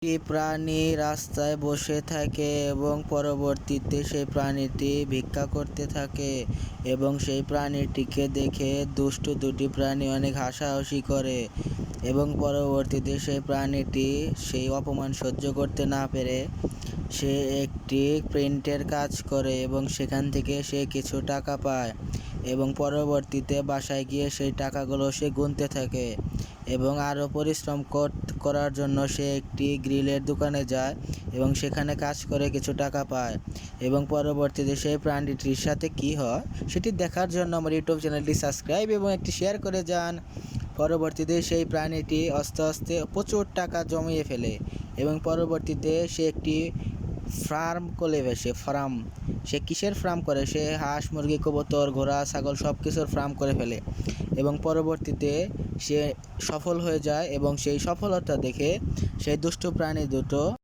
একটি প্রাণী রাস্তায় বসে থাকে এবং পরবর্তীতে সেই প্রাণীটি ভিক্ষা করতে থাকে এবং সেই প্রাণীটিকে দেখে দুষ্টু দুটি প্রাণী অনেক হাসাহাসি করে এবং পরবর্তীতে সেই প্রাণীটি সেই অপমান সহ্য করতে না পেরে সে একটি প্রিন্টের কাজ করে এবং সেখান থেকে সে কিছু টাকা পায় এবং পরবর্তীতে বাসায় গিয়ে সেই টাকাগুলো সে গুনতে থাকে এবং আরও পরিশ্রম করার জন্য সে একটি গ্রিলের দোকানে যায় এবং সেখানে কাজ করে কিছু টাকা পায় এবং পরবর্তীতে সেই প্রাণীটির সাথে কী হয় সেটি দেখার জন্য আমার ইউটিউব চ্যানেলটি সাবস্ক্রাইব এবং একটি শেয়ার করে যান। পরবর্তীতে সেই প্রাণীটি আস্তে আস্তে প্রচুর টাকা জমিয়ে ফেলে এবং পরবর্তীতে সে একটি ফার্ম করে বসে সে কিসের ফার্ম করে, সে হাঁস মুরগি কবুতর ঘোড়া ছাগল সব কিছুর ফার্ম করে ফেলে এবং পরবর্তীতে সে সফল হয়ে যায় এবং সেই সফলতা দেখে সেই দুষ্টু প্রাণী দুটো